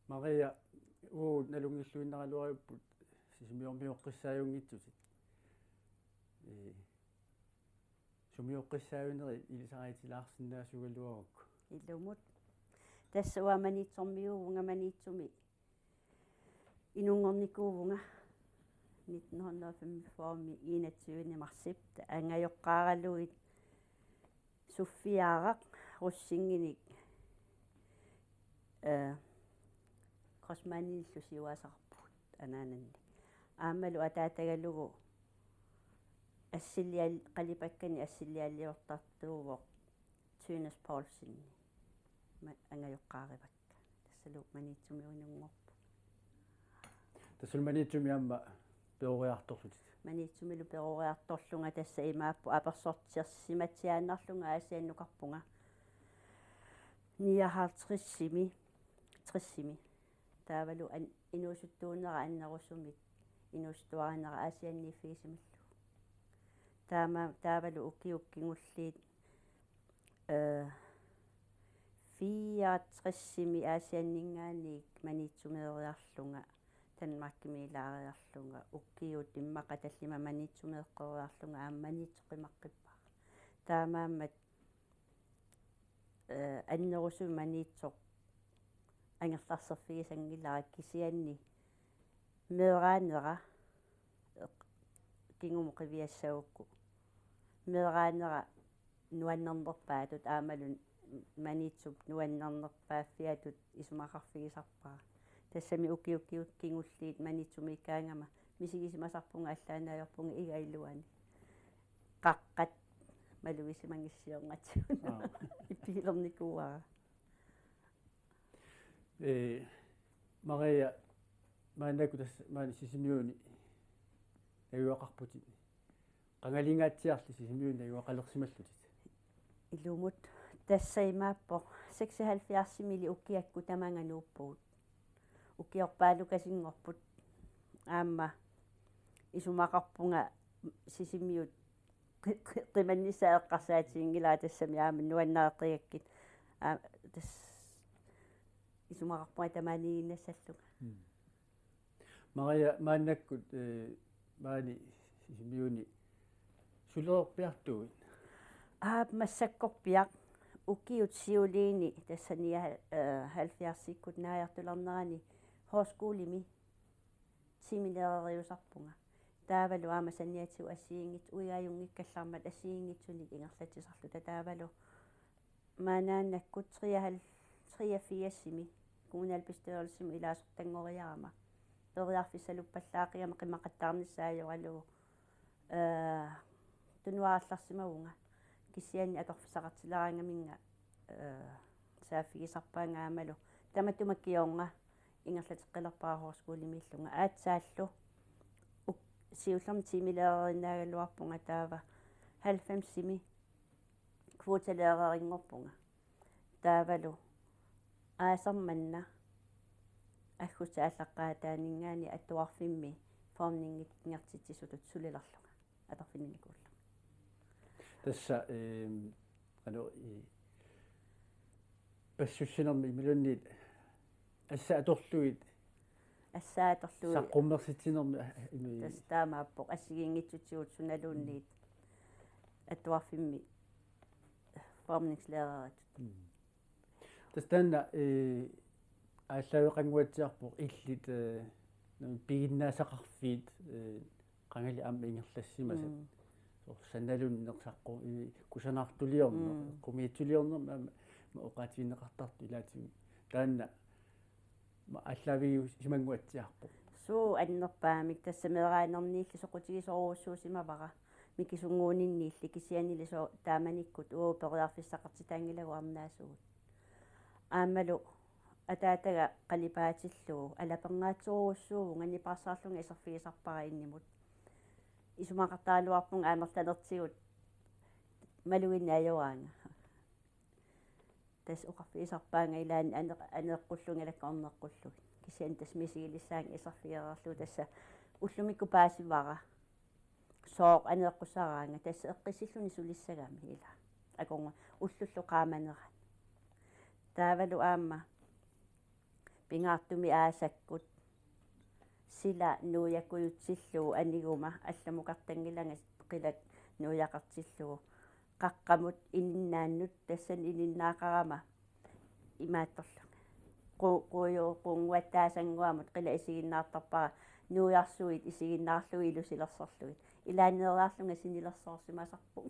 Maria nalungilluinнаралуариуппут сисимиормиоққиссааюнгитсутит сумиоққиссаавинери илисараитилаарсинаасугалуарукку илумут тассуаманитсормиувунга манитсуми инунгорникуувунга 1945 21. марсип ангайоққаралуит суффиаарaq руссингиник косманиллу сиуасарпут анаананни аамалу атаатагалугу ассилиал қалипаккани ассилиаллиортартууво Тюнес Полсинни ангайоққааривакка тассалу манитсумиунунгорпу тассулманитсуми амма пеориарторлутит манитсумилу пеориарторлунга тасса имааппу аперсортиарсиматсиааннарлунга аасианнукарпунга 59 30 таавалу инуусуттуунера аннерусумит инуустуаринера аасианниффигисималлу таавалу укиуккингуллиит 64 аасианнингаани манитсумеериарлунга танмаккимилаариарлунга уккиут иммақаталлима манитсумеэққориарлунга аамманитсоқимаққиппаа таамааммат аннерусуми манитсоқ ангерларсерфигисангилара кисианни меераанера кингуму қивиассагукку меераанера нуаннернерпаатут аамалун манитсуп нуаннернерпааффиатут исумақарфигисарпаа тассами укиуккингуллиит манитсумиккаангама мисигисимасарпунга аллаанаajorpunga игаиллуани қаққат малуисимангиссиорнатсуна иппилерникуара Maria маанакутас маани сисимиуни аюақарпутит qangalingaatiarli sisimiuni аюақалерсималлутит илумут тассаймааппо 76 мили уккиакку таманганууппуут уккиорпаалукасингорпут аама исумақарпунга сисимиут qimannissaaeqqarsaatiingilaa тассами аама нуаннаартиаккит тас исумақарпунга тамаанииннассаллуга Maria маанаккут маани сисимиуни сулеерпиартуит массаккорпиақ уккиут сиулиини тассания 70-иккут нааяртулернерани хоскуулими симилеериусарпунга таавалу аама санниатсу ассиингит уяаюнгиккаллармат ассиингитсуник ингерлатисарлу татаавалу maaнааннаккут 83 kommunalbestyrelsesimi илаасортангориарама периарфиссалуппаллаақиама қимақаттаарниссаажоралугу тунуаарларсимавунга киссиани аторфисақартилараангаминга сааффигисарпаангаамалу таматумаккиорнга ингерлатеққилерпаа хоскуулимииллунга аатсааллу сиуллерми тимилееринаагалуарпунга таава 90-сими квоталеерингорпунга таавалу аасарманна аггутааллаққаатаанингаани аттуарфимми формнингит ингертитсисутут сулилерлунга аторфинникуулла тасса пассуссинерми имилунниит ассааторлуит саққуммерситсинерми тас таамааппоқ ассигингитсутсигут суналуунниит аттуарфимми формнингслеерерат тас танна ааллавеқангуатсиарпоқ иллит пигиннаасақарфиит қангали аама ингерлассимасат санналуннерсаққу кусанаартулиорнер кумиитсулиорнер оқаатииннеқартарту илаатиги таанна аллавиу симангуатсиарпоқ суу аннерпаамик тассамераанерниилли соқутигисоруссуусимавара микисунгуунинниилли кисианилисо тааманиккут уу периарфиссақартитаангилагу арнаасугут аамалу атаатага қалипаатиллуу алапернгаатсоруссуу нганнипаассаарлунга исерфигисарпараиннимут исумақартаалуарпунга аамерланертигут малуиннаажораанга тас оқарфигисарпаанга илаани анеққуллунгалаккорнеққуллуг кисиан тас мисигилиссаан исерфигерерлу тасса уллумикку паасивара сооқ анеққусараанга тасса эққисиллуни сулиссагами ила аконга уллуллу qaamaneraan таавалу аама pingaartumi aasakkut sila nuujakuyutsilluu aniguma allamukартангиланга qilak nuujaqartilluu qaqqamut ininnaannut tassan ininnaaqarama imaattorlu quujuuqunguattaasanguamut qila isiginnaartarpara nuujarsuit isiginnaarlui ilusilersorluit ilaaneeraarlunga sinilersoorsimasarput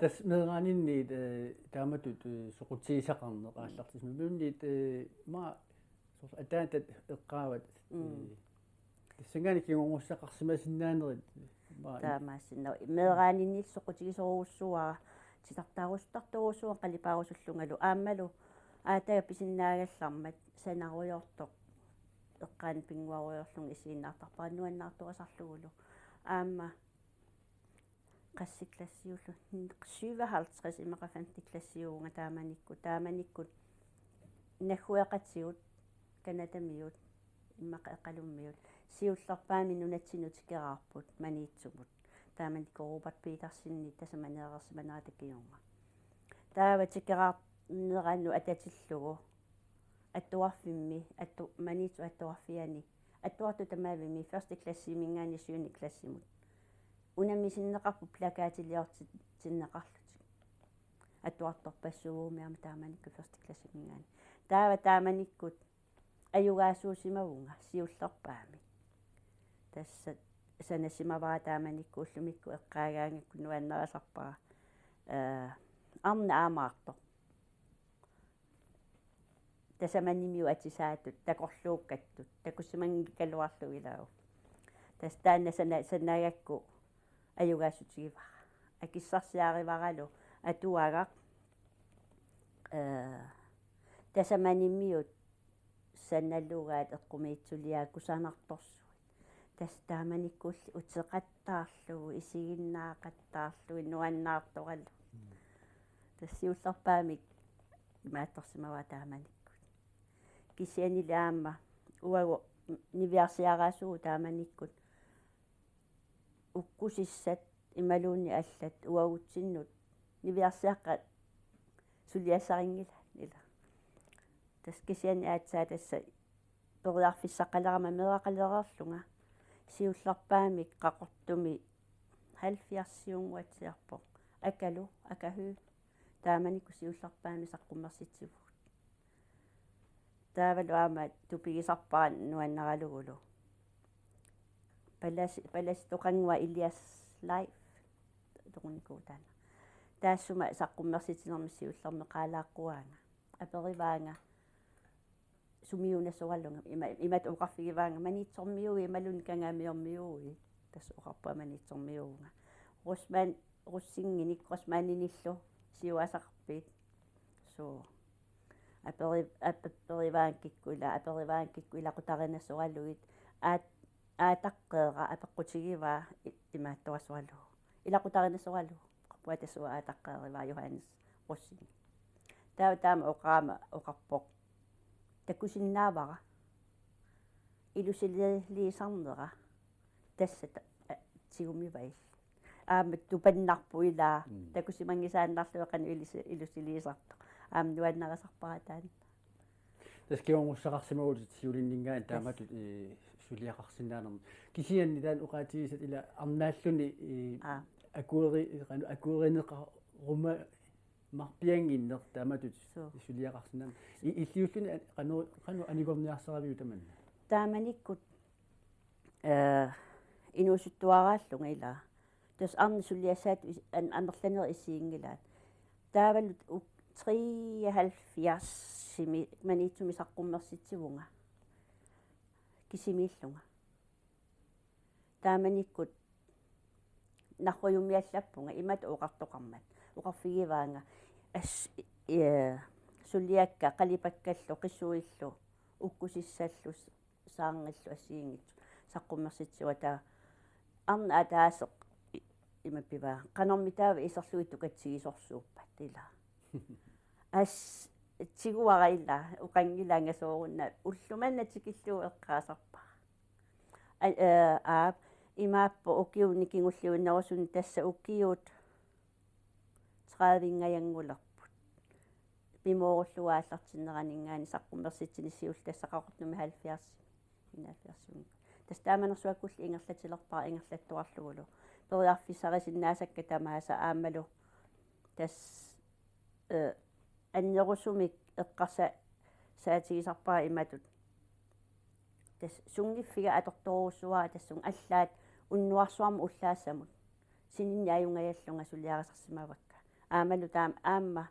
tas meeraninniit taamatut soqutiisaqarneq aallartismi miunniit ma атаатат эққаават тассангаани кигунгуссақарсимасиннаанерит таамаассинна меерааниннил соқутигисоруссуара титартаарустартуруссуа қалипаарусуллунгалу ааммалу аатага писиннаагаллармат санаруйортоқ эққаан пингуаруйорлун исииннаартарпаа нуаннаартуасарлугулу аама qassiklassiullu 57 imaqafantiklassiuunga taamanikku nagguaqatsigut kanatamiut imaqaqalummiut siullarpaami nunatsinutikerаарput maniitsumut taamanikku Robert Petersinni tasamaneerersimanaatakiunga taavatikeraarnerannu atatillugu attuarfimmi maniitsu attuarfiani attuartu tamaavimi first klassi mingaani 7. klassimut unammisinneqarpu plakaatiliortinneqarlut attuartorpassuguumiama taamanikku first klassi mingaani taamanikkut ajugaasuusimavunga siullerpaami tassa sanasimavaa taamanikku ullumikku eqqaagaangakku nuannerasarpara arna aamaartor tasamanimiu atisaatut takorluukkattu takussimangikkaluarlugilau tas taanna sanagakku ajugaassutigivara akissarsiarivaralu atuagaq tasamanimiut sannalugaat eqqumiitsuliaakkusanartorsuit tas taamanikkulli utseqattaarlugu isiginnaaqattaarlugu nuannaartoralu tassiullerpaamik imaattorsimava taamanikkut kisianili aamma uagu niviarsiaraasugu taamanikkut ukkusissat imaluunni allat uagutsinnut niviarsiaqqa suliassaringila ila tas kisiani aatsaa tassa periarfissaqalarama meeqaleererlunga siullerpaamik qaqortumi 70-siunguatsiarpoq akahu taamanikku siullerpaami saqqummersitsivut taavalu aama tupigisarpaa nuanneralugulu palas toqangua Ilias life toqunikuutana taassuma saqqummersitinermi siullermeqaalaaqquaanga aperivaanga sumiunassuallunga imat uqarfigivaanga maniitsormiui imalun kangaamiormiui tas uqarpua maniitsormiuunga russingini qosmaaninillu siuasaqarpiit so aperivaankikkui ilaqutarinassualluit aataqqeera apeqqutigivaa imaattuassuallu ilaqutarinassuallu qarpua tassua aataqqeerivaa Johannes Russing taama oqarpoq takusinnaavara ilusiliisarnera tassata tigumivail aamat tupannarpu ilaa takusimangisaannarlueqanu ilusiliisarto nuannarasarparataan tas kiungussaqarsimagulut siulinningaan taamatut suliaqarsinnaanerm kisianni taan uqaatigisat ila arnaalluni akuerineqa ruma marpianginner taamatut suliaqarsinnaan illiulluni qanu anigorniarsaraviju tamanna taamanikkut inusuttuaraallunga ila tas arni suliassaat anerlaner isiingilaat taavalut 73 maniitsumi saqqummersitsivunga kisimiillunga taamanikkut narrujumiallappunga imat uqartoqarmat uqarfigivaanga suliakka qalipakkallu qissuillu ukkusissallu saarngallu assiingitsu saqqummersitsiwa taa arna ataaseq imappiva qanormitaava iserluit tukatsigisorsuuppat ila as tiguarailla uqangilaanga soorunna ullumanna tikillu eqqaasarpa aap imaappo ukiunnikingulluinnerusun tassa ukiut 30 ngayangullerput пимооруллуааллартиннеранинггаани саққумерситсинissиул тассақақортнуми 70 70 тастааманерсуаккулли ингерлатилерпара ингерлаттуарлугулу периарфиссарисиннаасакка тамааса аамалу тас аннерусумик эққарса саатигисарпара иматут тас сунгиффига аторторуссуаа тассун аллаат уннуарсуарма уллаассамут сининни аюнгаяллунга сулиарасарсимавакка аамалу таама аама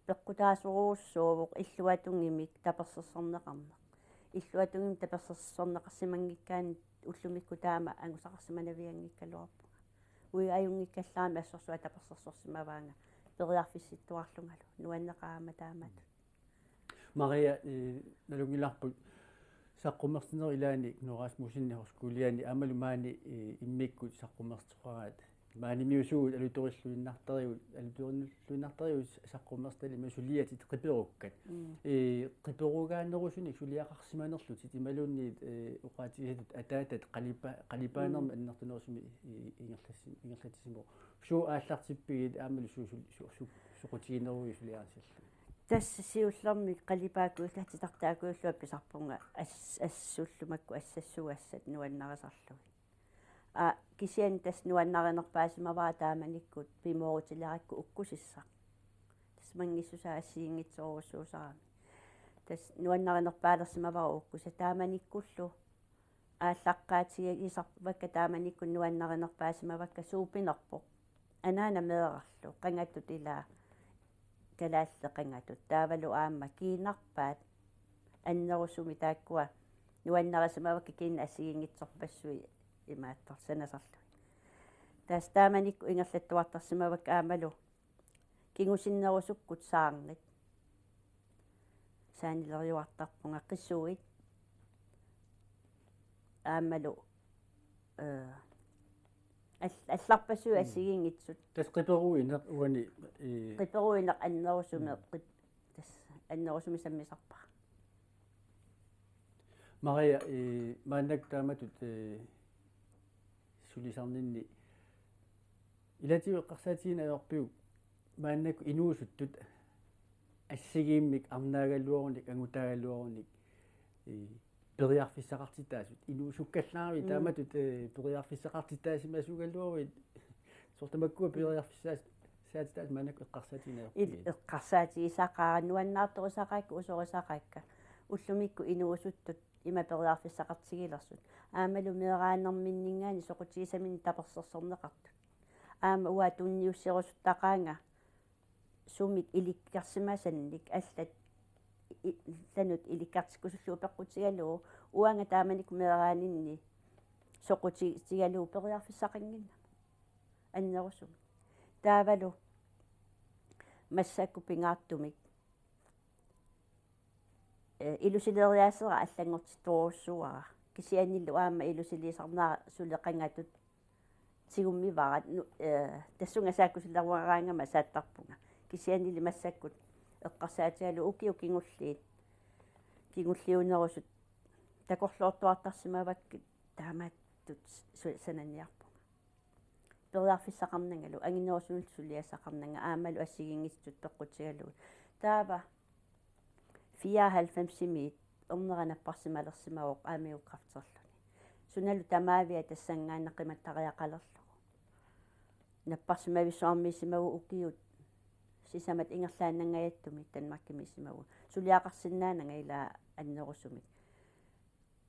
пеққутаасуруссуувоқ иллуатунгимик таперсерсорнеқарнеқ иллуатунгим таперсерсорнеқарсимангиккаани уллумикку таама ангусақарсиманавиангиккалуарпуга уи аюнгиккаллаами ассорсуа таперсерсорсимаваанга периарфисситтуарлунгалу нуаннеқаама таамат Maria налунгиларпут саққумерсинер илаани нураас мусиннерскулиани амалумаани иммиккут саққумерсеқараат маанимиусуут алуториллуиннартериут алуториллуиннартериут саққумерстали масулиатит қиперуккат қиперугаанерусуник сулиақарсиманерлут ималуунниит уқаатигатут атаатат қалипаанерми аннертунерусуми ингерлатисимо суу ааллартиппигит аамалу суқутигинеруи сулиарасаллу тасса сиуллерми қалипаакууллаатитартаакууллуа писарпунга ассуллумакку ассассуассат нуаннарисарлуги кисиан тас нуаннаринерпаасимаваа тааманиккут пимоорутиларакку уккусиссаа тас мангиссусаа ассиингитсооруссуусарами тас нуаннаринерпаалерсимаваа уккуса тааманиккуллу ааллаққаатига исарпакка тааманикку нуаннаринерпаасимавакка суупинерпоқ анаана меэрарлу қангаттут илаа калааллеқангатут таавалу аама киинарпаат аннерусуми тааккуа нуаннарисимавакка киин ассигингитсорпассуи имааттар санасарлу тас тааманикку ингерлаттуартарсимавакка аамалу кингусиннерусуккут саарнит саанилериуартарпунга қиссуит аамалу алларпассуи ассигингитсут тас қиперуинеқ уани қиперуинеқ аннерусуми тас аннерусуми саммисарпа Maria мааннак тааматут сулисарнинни илатиуэққарсаатигина аёрпиу мааннак инуусуттут ассигииммик арнаагаллуаруник ангутаагаллуаруник периарфиссақартитаасут инуусуккаллаари тааматут периарфиссақартитаасимасугаллуаруит сортамаккуа периарфиссаас саатитаас мааннак эққарсаатигина аёрпиу эққарсаатигисақаа нуаннаартурисақаакка усорисақаакка уллумикку инуусуттут има периарфиссақартигилерсут аамалу меэраанерминнингаани соқутигисамини таперсерсорнеқартут аама уа тунниуссерусуттақаанга сумик иликкарсимасанник аллат ланут иликкартиккусуллуу пеққутигалуу уанга тааманик меэраанинни соқутигигалуу периарфиссақингинна аннерусум таавалу массакку пингаартумик илусилериаасера аллангортитторуссуара кисианниллу аама илусилиисарнаа сулеқангатут сигуммивара тассунга сааккусиларуараангама сааттарпунга кисианнили массаккут эққарсаатигалу укиу кингуллиунерусут такорлуортуартарсимавакки таамааттут сананиарпунга периарфиссақарнангалу ангинерусуул сулиассақарнанга аамалу ассигингиттут пеққутигалу таава 94 мит орнеранаппарсималерсимавоқ аамиуккартерлуни суналу тамаавиа тассангаанеқиматтариақалерлугу наппарсимависсуармиисимаву укиут сисамат ингерлааннангаяттуми танмаккимисимаву сулиақарсинаанага илаа аннерусумик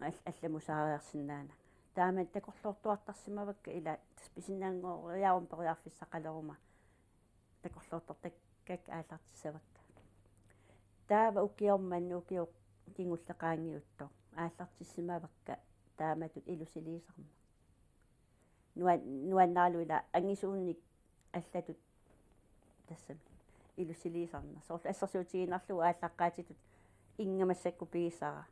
алламусаариарсинаана таамат такорлуортуартарсимавакка ила тасписиннаангоориарум периарфиссақалерума такорлуортартаккак аалартиссавакка таава укиорманну укио кингуллеқаангиутто ааллартиссимавакка тааматут илусилиисарна нуаннаалуила ангисуунник аллатут тассами илусилиисарна соорлу ассерсуутигинарлугу ааллаққаатитут ингамассакку пигисара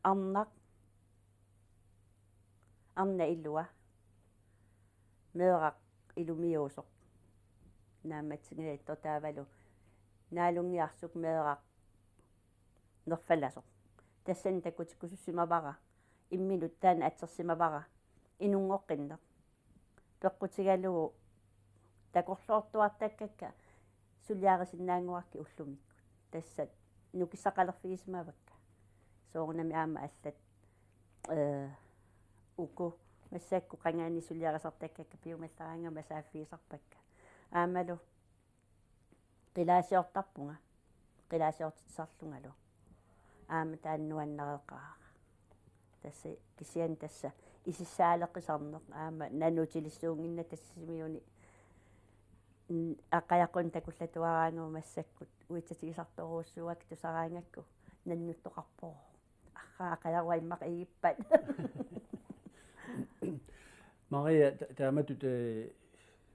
арна иллуа меэрақ илумиусоқ нааматсигаатто таавалу наалунгиарсук меэрақ нерфаласоқ тассан такутиккусуссимавара имминут таана атсерсимавара инунгоққиннеқ пеққутигалугу такорлуортуартаккакка сулиарисиннаангуарки уллумикку тассат нукиссақалерфигисмавакка соорнами аама аллат уку массаакку qangaani сулиарисартаккакка пиумаллараанга масааффигисарпакка аамалу qilаасиортарпунга qilаасиортитсарлунгалу аама тааннуаннареқаа тасса кисиан тасса исиссаалеққисарнеқ аама нанутилиссуунгинна тассимиуни аққаяққун такуллатуараангу массаккут уитсатигисарторууссуак тусараангакку наннуттоқарпоо аққаақаяруа иммақ игиппат Maria тааматут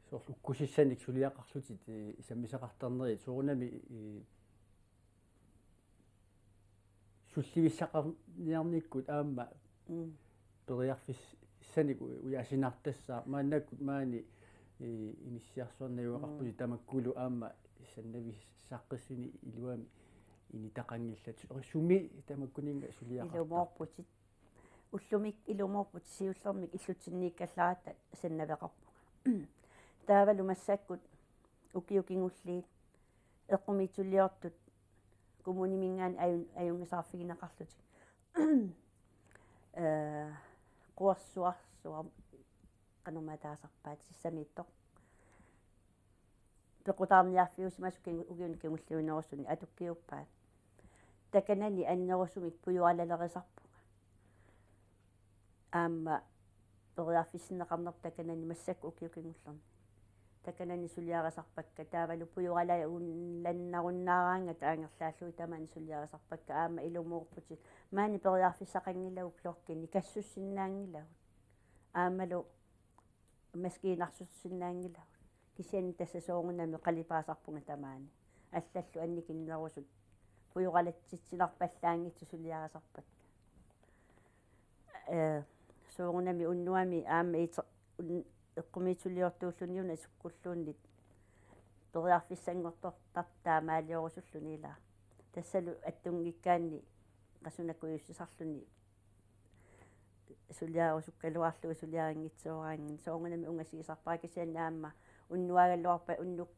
сорлуккусиссаник сулиақарлутит исаммисақартарнери суунами сулливиссақарниарниккут аама периарфиссаник уяасинартассаа мааннаккут маани иниссиарсуарнаюақарпути тамаккулу аама саннависсаққиссуни илуами инитақангиллат суми тамаккунинга сулиақартар илумоорпутит уллумик илумоорпут сиуллермик иллутсиннииккалларата саннавеқарпуга таавалу массаккут укиукингуллиит эққумитсуллиортут кумунимингаан аюнгисаарфигинеқарлути қуарсуарсуар кануматаасарпаат сиссамииттоқ пеқутаарниарфиусимасукин угиуникингуллиунерусуни атуккиуппаат таканани аннерусумик пуюалалерисарпуга аама периарфиссинеқарнер таканани массакку укиукингуллерни таканани сулиарасарпакка таавалу пуюралаа уунланнаруннаараанга таангерлааллуи тамаани сулиарасарпакка аама илумуурпути маани периарфиссақангилау клоркини кассуссиннаангилау аамалу маскиинарсуссиннаангилау кисиани тассасоонгунами қалипаасарпунга тамаани аллаллу анникиннерусут пуюралатситсинарпаллаангитсу сулиарасарпакка соорунами уннуами аама эққумитсулиортууллуниуна суккуллууннит периарфиссангортортартаа маалиорусуллунила тассалу аттунгиккаанни qasунаккуйуссисарлуни сулиарусуккалуарлуи сулиарингитсуораангин соорунами унгасигисарпаа кисианна аама уннуагаллуарпа уннук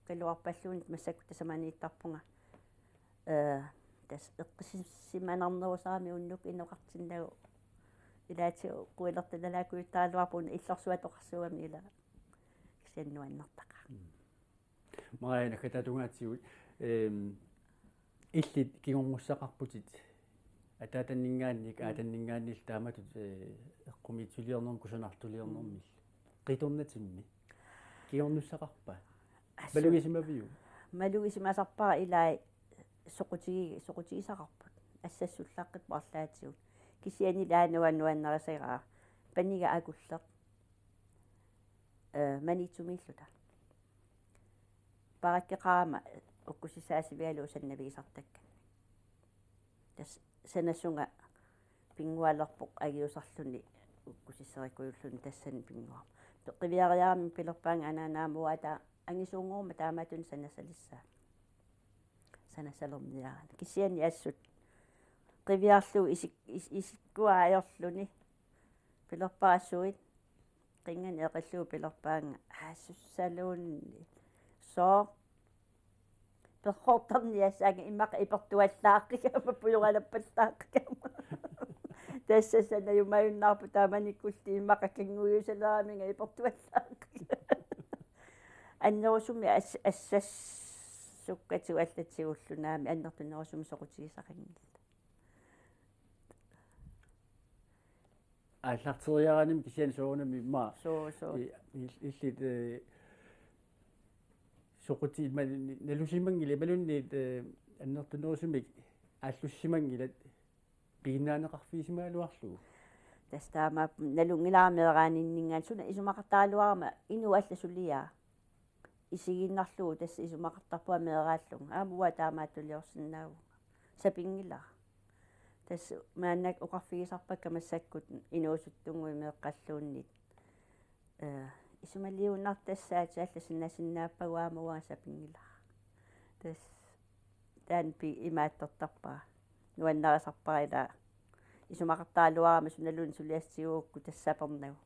калуарпаллуунит массакку тасаманииттарпунга тас эққисиманарнерусаами уннук инеқартиннагу илаати куилерталалаакуиттаалуарпун иллорсуатоқарсуами ила кисианнуаннартақа маена кататунгаатсигут иллит кигонгуссақарпутит атаатаннингаанник аатаннингааннил тааматут эққумитсулиорнерм кусунартулиорнермил қиторнатимми кигорнуссақарпа малугисимавиу малугисимасарпара илаа соқутигисақарпут ассассуллаққит парлаатигут кисиани лаануаннуаннерисагаа панига акуллеқ манитсумииллута параккеқарама уккусисаасивиалу саннавигисартакка тас санасунга пингуалерпоқ агиусарлуни уккусиссерикуйуллуни тассани пингуар тоққивиариарами пилерпаанга ананаамуата ангисуунгорма таамаатун санасалиссаа санасалерниарана кисиани ассут qivиарлу исиккуа аёрлуни пилерпаассуит qingani eqalluu pilerpaanga аассуссалуунни соо перхортарниассаага имаqa иперtuallaaqqigaama пуйоралаппаллааққигама тассасана юмаюннаарпу тааманиккулти имаqa кангуйусалаараминга иперtuallaаққига аннерусуми ассассуккату аллатсигуллунаами аннертунерусуми соқутигисақангилла аллартериараним кисиан соонами ма соо иллит соқути налусимангили малунниит аннертунерусумик ааллуссимангилат пигиннаанеқарфигисимаалуарлугу тастаама налунгилаармеерааниннингаан суна исумақартаалуарама ину алласулиаа исигиннарлугу тасса исумақартарпуа меерааллунга аамуа таамааттулиорсинаагу сапингила тасса мааннак оқарфигисарпакка массаккут инуусуттунгуи меэққаллууннит исумалиуннартассаати алласиннасиннааппагуамуа сапингила тас таанпи имааттортарпаа нуаннерасарпарила исумақартаалуарама суналуун сулиассигуукку тассапернагу